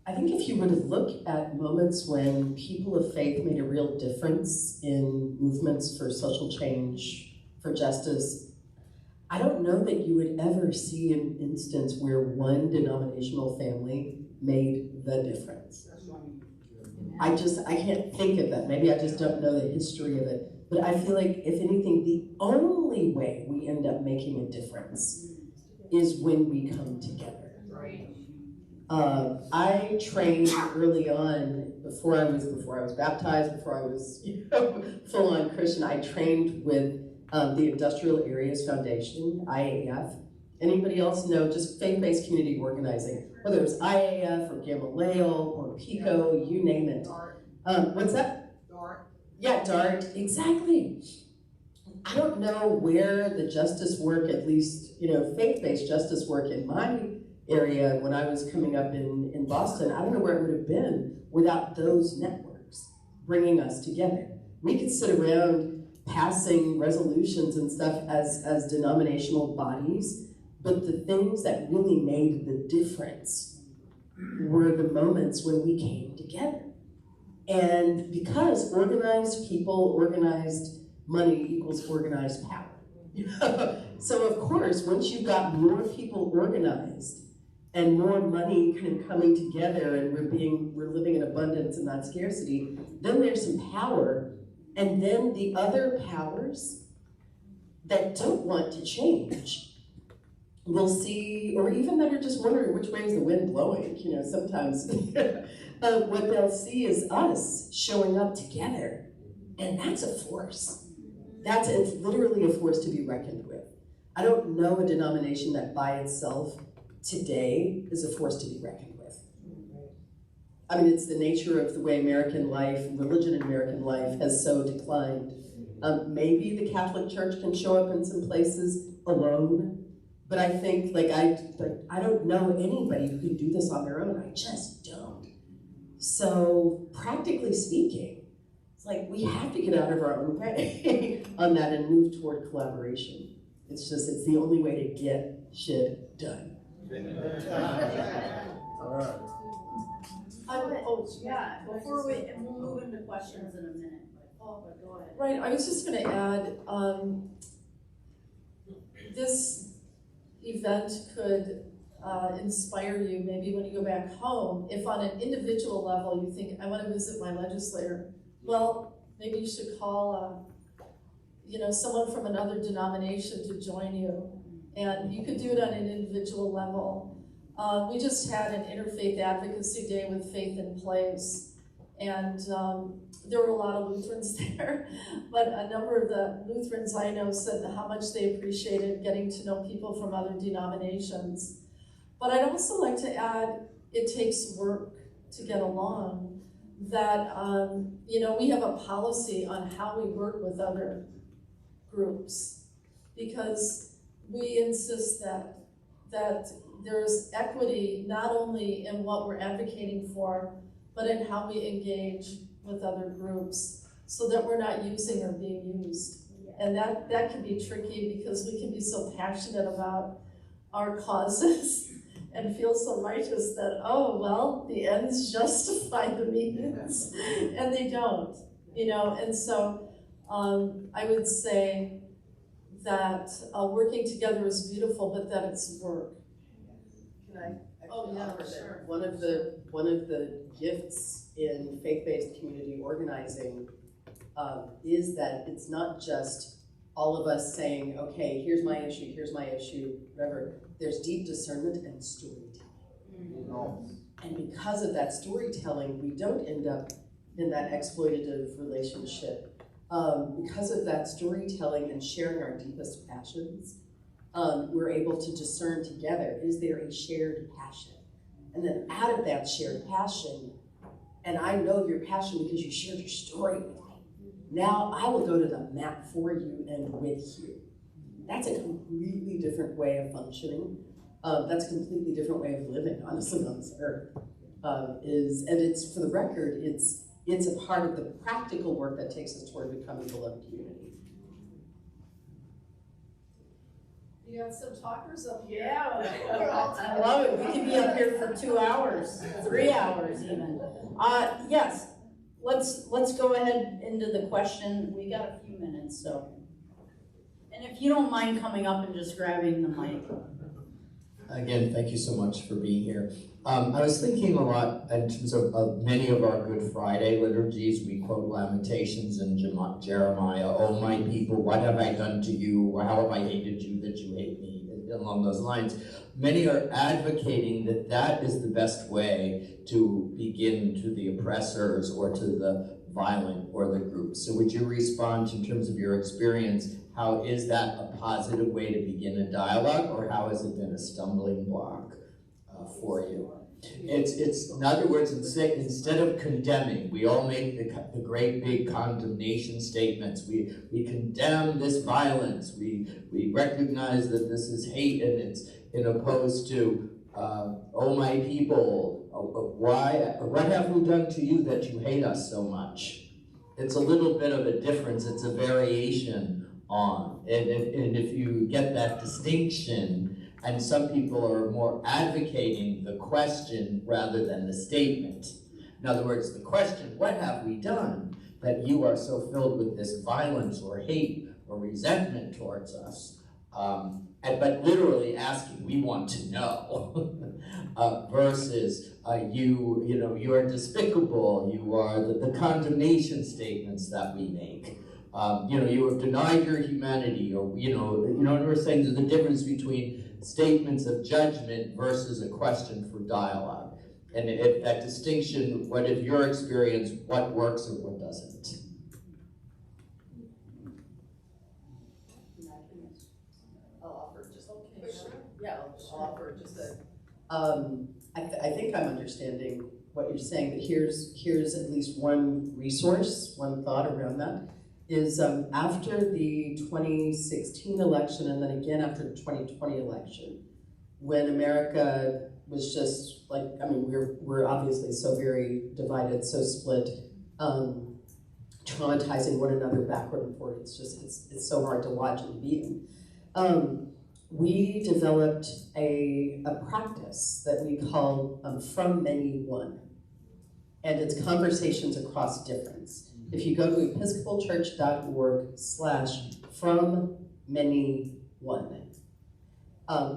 [SPEAKER 7] I think if you were to look at moments when people of faith made a real difference in movements for social change, for justice, I don't know that you would ever see an instance where one denominational family made the difference. I can't think of that. Maybe I just don't know the history of it. But I feel like, if anything, the only way we end up making a difference is when we come together. I trained early on, before I was baptized, before I was full-on Christian. I trained with the Industrial Areas Foundation, IAF. Anybody else know just faith-based community organizing? Whether it's IAF or Gamaliel or PICO, you name it. What's that? DART. Yeah, DART, exactly. I don't know where the justice work, at least, faith-based justice work in my area when I was coming up in Boston, I don't know where it would have been without those networks bringing us together. We could sit around passing resolutions and stuff as denominational bodies, but the things that really made the difference were the moments when we came together. And because organized people, organized money equals organized power. So of course, once you've got more people organized and more money kind of coming together, and we're living in abundance and not scarcity, then there's some power. And then the other powers that don't want to change will see, or even that are just wondering which way is the wind blowing, sometimes what they'll see is us showing up together. And that's a force. It's literally a force to be reckoned with. I don't know a denomination that by itself today is a force to be reckoned with. I mean, it's the nature of the way American life, religion in American life has so declined. Maybe the Catholic Church can show up in some places alone, but I think, I don't know anybody who can do this on their own. I just don't. So, practically speaking, it's like we have to get out of our own way on that and move toward collaboration. It's just, it's the only way to get shit done.
[SPEAKER 6] All right.
[SPEAKER 4] Yeah, before and we'll move into questions in a minute. But go ahead.
[SPEAKER 5] Right, I was just going to add, this event could inspire you maybe when you go back home. If on an individual level you think, I want to visit my legislator, well, maybe you should call someone from another denomination to join you. And you could do it on an individual level. We just had an Interfaith Advocacy Day with Faith in Place, and there were a lot of Lutherans there, but a number of the Lutherans I know said how much they appreciated getting to know people from other denominations. But I'd also like to add, it takes work to get along, that we have a policy on how we work with other groups, because we insist that there's equity not only in what we're advocating for, but in how we engage with other groups, so that we're not using or being used. And that can be tricky, because we can be so passionate about our causes and feel so righteous that, oh, well, the ends justify the means, and they don't, and so I would say that working together is beautiful, but that it's work.
[SPEAKER 7] Can I
[SPEAKER 5] Oh, yeah,
[SPEAKER 7] offer that
[SPEAKER 5] sure.
[SPEAKER 7] one of the gifts in faith-based community organizing is that it's not just all of us saying, okay, here's my issue, whatever. There's deep discernment and storytelling. And because of that storytelling, we don't end up in that exploitative relationship. Because of that storytelling and sharing our deepest passions, we're able to discern together, is there a shared passion? And then out of that shared passion, and I know your passion because you shared your story with me, now I will go to the map for you and with you. That's a completely different way of functioning. That's a completely different way of living, honestly, on this earth. And it's, for the record, it's a part of the practical work that takes us toward becoming a beloved community.
[SPEAKER 5] You got some talkers up here.
[SPEAKER 4] Yeah, I love it. We could be up here for 2 hours, 3 hours even. Yes, let's go ahead into the question. We got a few minutes, so. And if you don't mind coming up and just grabbing the mic.
[SPEAKER 9] Again, thank you so much for being here. I was thinking a lot in terms of many of our Good Friday liturgies. We quote Lamentations and Jeremiah, "Oh my people, what have I done to you? Or how have I hated you that you hate me?" Along those lines. Many are advocating that that is the best way to begin to the oppressors or to the violent or the groups. So would you respond in terms of your experience? How is that a positive way to begin a dialogue, or how has it been a stumbling block for you? It's in other words, instead of condemning, we all make the great big condemnation statements. We condemn this violence. We recognize that this is hate, and it's in opposed to oh my people, what have we done to you that you hate us so much? It's a little bit of a difference. It's a variation on, and if you get that distinction. And some people are more advocating the question rather than the statement. In other words, the question, what have we done that you are so filled with this violence or hate or resentment towards us? But literally asking, we want to know, versus you are despicable, you are the condemnation statements that we make. You have denied your humanity, or what we're saying is the difference between statements of judgment versus a question for dialogue. And if that distinction, what is your experience, what works and what doesn't?
[SPEAKER 7] I'll offer just I'll offer just I think I'm understanding what you're saying, but here's at least one resource, one thought around that. Is after the 2016 election, and then again after the 2020 election, when America was just like, we're obviously so very divided, so split, traumatizing one another backward and forward. It's so hard to watch and be in. We developed a practice that we call From Many One, and it's conversations across difference. If you go to episcopalchurch.org/FromManyOne,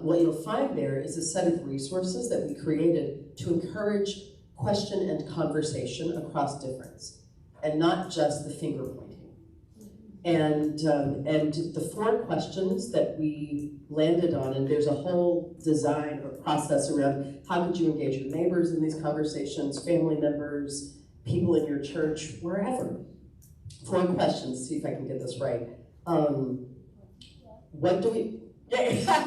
[SPEAKER 7] what you'll find there is a set of resources that we created to encourage question and conversation across difference, and not just the finger pointing. And the 4 questions that we landed on, and there's a whole design or process around how could you engage your neighbors in these conversations, family members, people in your church, wherever. 4 questions, see if I can get this right. What do we,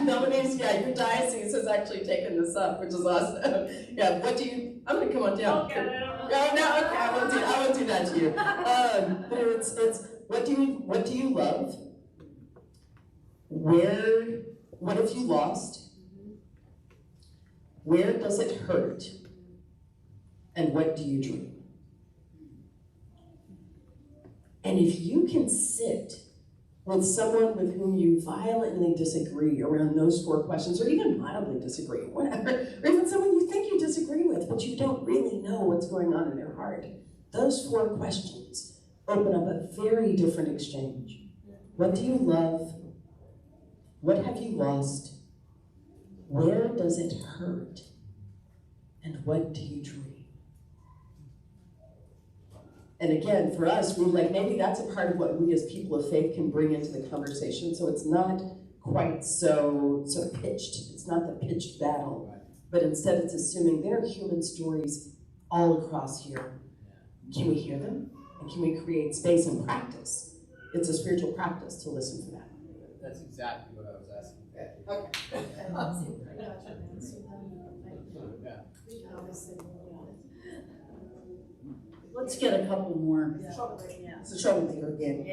[SPEAKER 7] Melanie's, your diocese has actually taken this up, which is awesome. Yeah, what do you, I'm gonna come on down. Okay, I won't do that to you. But it's what do you love? What have you lost? Where does it hurt? And what do you dream? And if you can sit with someone with whom you violently disagree around those 4 questions, or even mildly disagree, whatever, or even someone you think you disagree with, but you don't really know what's going on in their heart, those 4 questions open up a very different exchange. What do you love? What have you lost? Where does it hurt? And what do you dream? And again, for us, we're like, maybe that's a part of what we as people of faith can bring into the conversation, so it's not quite so pitched. It's not the pitched battle, but instead it's assuming there are human stories all across here. Can we hear them? And can we create space and practice? It's a spiritual practice to listen for that.
[SPEAKER 10] That's exactly what I was asking.
[SPEAKER 4] Let's get a couple more.
[SPEAKER 11] It's a troublemaker again.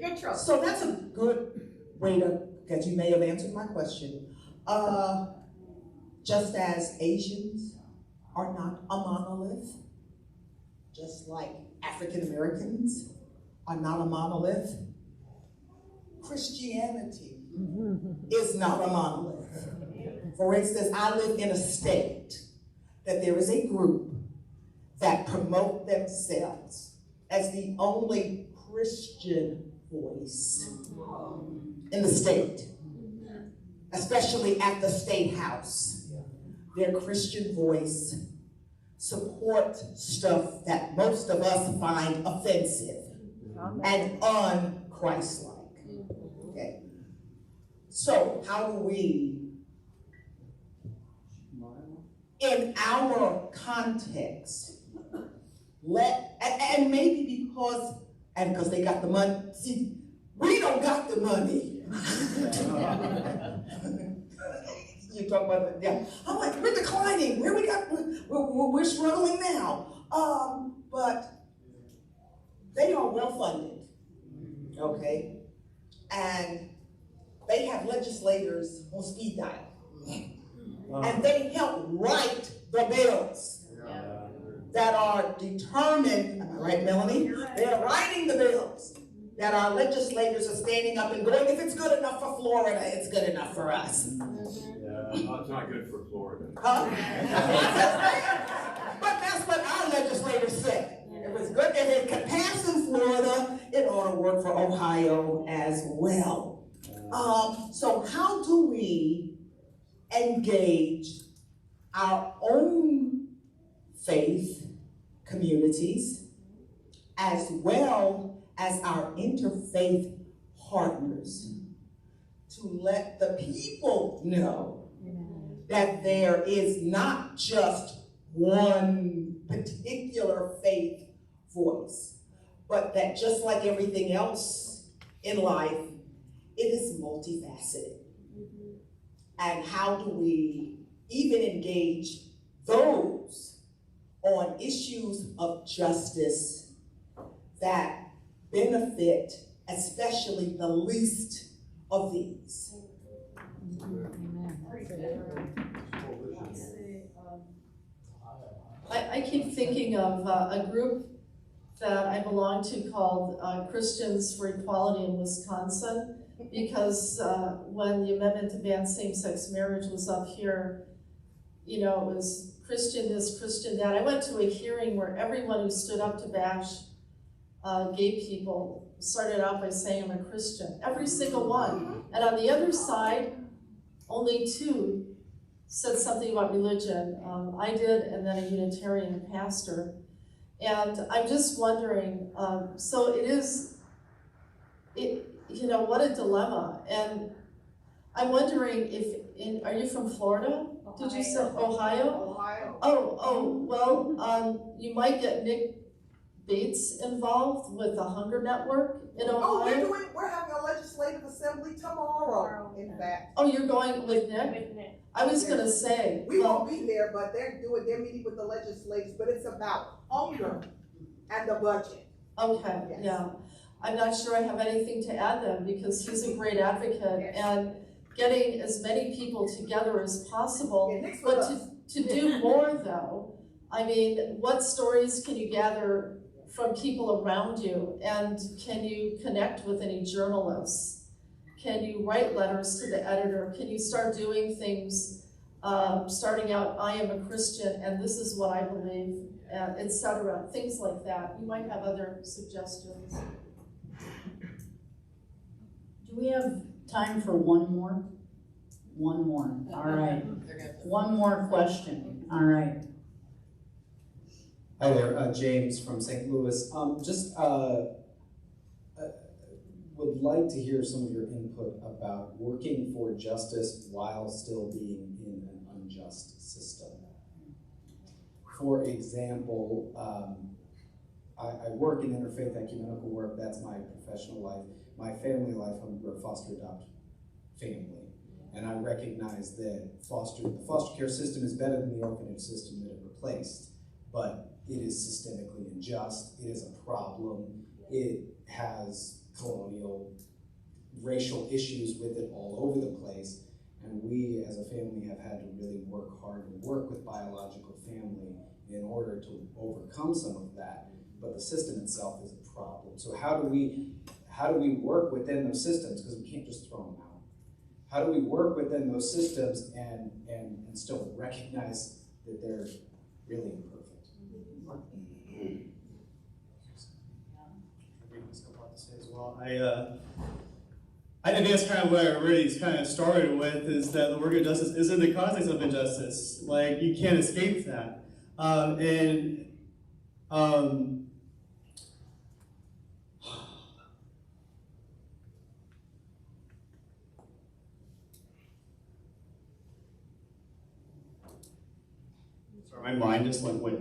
[SPEAKER 2] Good trouble.
[SPEAKER 11] So that's a good way to, because you may have answered my question. Just as Asians are not a monolith, just like African Americans are not a monolith, Christianity is not a monolith. For instance, I live in a state that there is a group that promote themselves as the only Christian voice in the state, especially at the State House. Their Christian voice support stuff that most of us find offensive and un-Christ-like. Okay. So how do we, in our context, and maybe because they got the money, see, we don't got the money. You talk about that, yeah. I'm like, we're declining. We're struggling now. But they are well funded, okay? And they have legislators on speed dial. And they help write the bills that are determined, right, Melanie? They're writing the bills that our legislators are standing up and going, if it's good enough for Florida, it's good enough for us.
[SPEAKER 12] It's not good for Florida.
[SPEAKER 11] Huh? But that's what our legislators said. If it's good, if it can pass in Florida, it ought to work for Ohio as well. So how do we engage our own faith communities as well as our interfaith partners to let the people know that there is not just one particular faith voice, but that just like everything else in life, it is multifaceted. And how do we even engage those on issues of justice that benefit especially the least of these?
[SPEAKER 5] I keep thinking of a group that I belong to called Christians for Equality in Wisconsin. because when the amendment to ban same-sex marriage was up here, you know, it was Christian this, Christian that. I went to a hearing where everyone who stood up to bash gay people started out by saying, I'm a Christian. Every single one. And on the other side, only 2 said something about religion. I did, and then a Unitarian pastor. And I'm just wondering, so you know, what a dilemma. And I'm wondering are you from Florida?
[SPEAKER 11] Ohio.
[SPEAKER 5] Did you say Ohio?
[SPEAKER 11] Ohio.
[SPEAKER 5] Oh, well, you might get Nick Bates involved with the Hunger Network in Ohio.
[SPEAKER 11] Oh, we're having a legislative assembly tomorrow, in fact.
[SPEAKER 5] Oh, you're going with Nick? I was gonna say.
[SPEAKER 11] We won't be there, but they're meeting with the legislators, but it's about hunger and the budget.
[SPEAKER 5] Okay,
[SPEAKER 11] Yes.
[SPEAKER 5] yeah. I'm not sure I have anything to add then, because he's a great advocate, and getting as many people together as possible. But to do more though, I mean, what stories can you gather from people around you, and can you connect with any journalists? Can you write letters to the editor? Can you start doing things, starting out, I am a Christian and this is what I believe, etc., things like that. You might have other suggestions.
[SPEAKER 4] Do we have time for one more? One more, all right. One more question, all right.
[SPEAKER 13] Hi there, James from St. Louis. Would like to hear some of your input about working for justice while still being in an unjust system. For example, I work in interfaith ecumenical work. That's my professional life. My family life, we're a foster adopt family. And I recognize that the foster care system is better than the orphanage system that it replaced, but it is systemically unjust. It is a problem. It has colonial, racial issues with it all over the place. And we as a family have had to really work hard and work with biological family in order to overcome some of that. But the system itself is a problem. So how do we work within those systems? Because we can't just throw them out. How do we work within those systems and still recognize that they're really imperfect?
[SPEAKER 6] As well. I think that's kind of where I really kind of started with, is that the work of justice is in the context of injustice. Like, you can't escape that. Sorry, my mind just went like.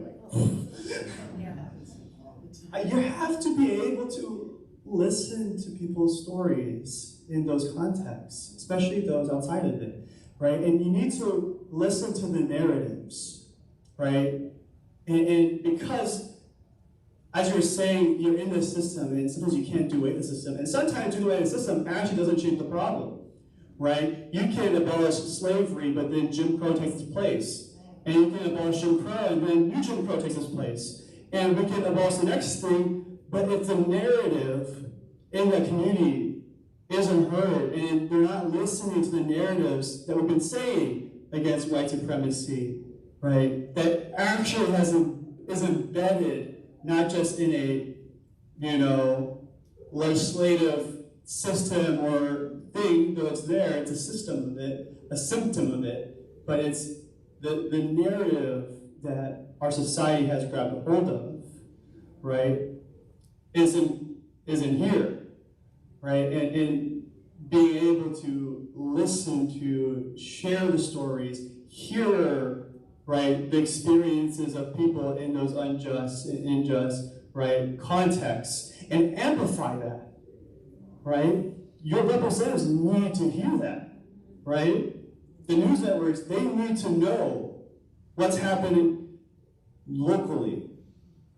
[SPEAKER 6] You have to be able to listen to people's stories in those contexts, especially those outside of it, right? And you need to listen to the narratives, right? And because, as you're saying, you're in the system, and sometimes you can't do away with the system, and sometimes doing away with the system actually doesn't change the problem, right? You can abolish slavery, but then Jim Crow takes its place. And you can abolish Jim Crow, and then new Jim Crow takes its place. And we can abolish the next thing, but if the narrative in the community isn't heard, and they're not listening to the narratives that we've been saying against white supremacy, right, that actually is embedded not just in a, legislative system or thing, though it's there, it's a system of it, a symptom of it, but it's the narrative that our society has grabbed a hold of, right, isn't here, right? And being able to listen to, share the stories, hear, right, the experiences of people in those unjust and unjust, right, contexts, and amplify that, right? Your representatives need to hear that, right? The news networks, they need to know what's happening locally,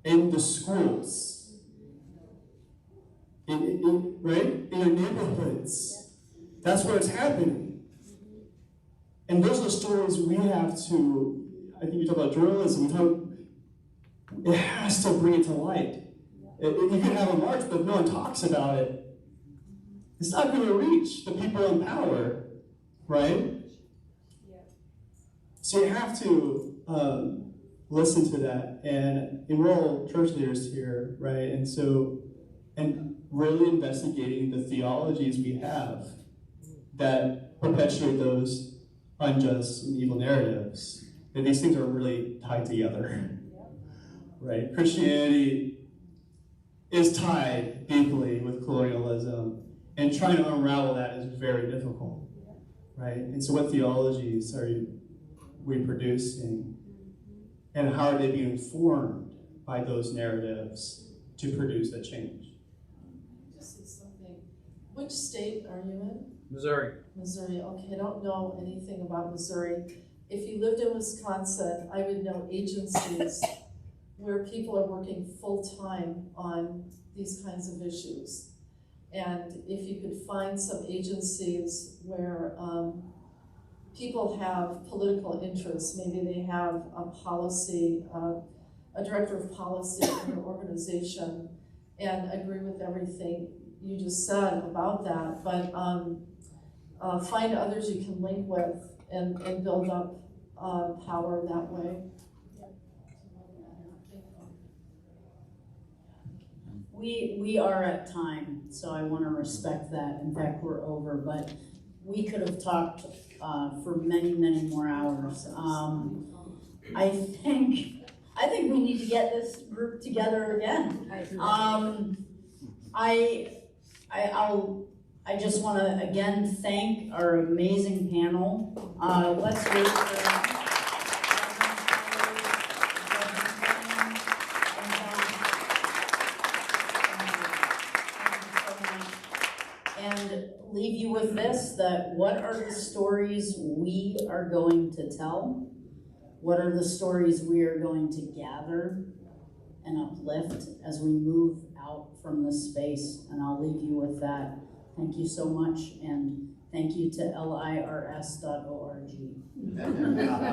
[SPEAKER 6] in the schools, right? In your neighborhoods. That's where it's happening. And those are the stories we have to, I think you talk about journalism, it has to bring it to light. You can have a march, but if no one talks about it, it's not going to reach the people in power, right?
[SPEAKER 8] Yeah.
[SPEAKER 6] So you have to listen to that, and we're all church leaders here, right? And really investigating the theologies we have that perpetuate those unjust and evil narratives. And these things are really tied together, right? Christianity is tied deeply with colonialism, and trying to unravel that is very difficult, right? And so what theologies are we producing, and how are they being informed by those narratives to produce that change?
[SPEAKER 5] Just say something. Which state are you in?
[SPEAKER 1] Missouri.
[SPEAKER 5] Missouri. Okay, I don't know anything about Missouri. If you lived in Wisconsin, I would know agencies where people are working full-time on these kinds of issues. And if you could find some agencies where people have political interests, maybe they have a policy, a director of policy in their organization, and agree with everything you just said about that, but find others you can link with and build up power that way.
[SPEAKER 4] We are at time, so I want to respect that. In fact, we're over, but we could have talked for many, many more hours. I think we need to get this group together again. I just want to again thank our amazing panel. Let's wait for and leave you with this, that what are the stories we are going to tell? What are the stories we are going to gather and uplift as we move out from this space? And I'll leave you with that. Thank you so much, and thank you to lirs.org.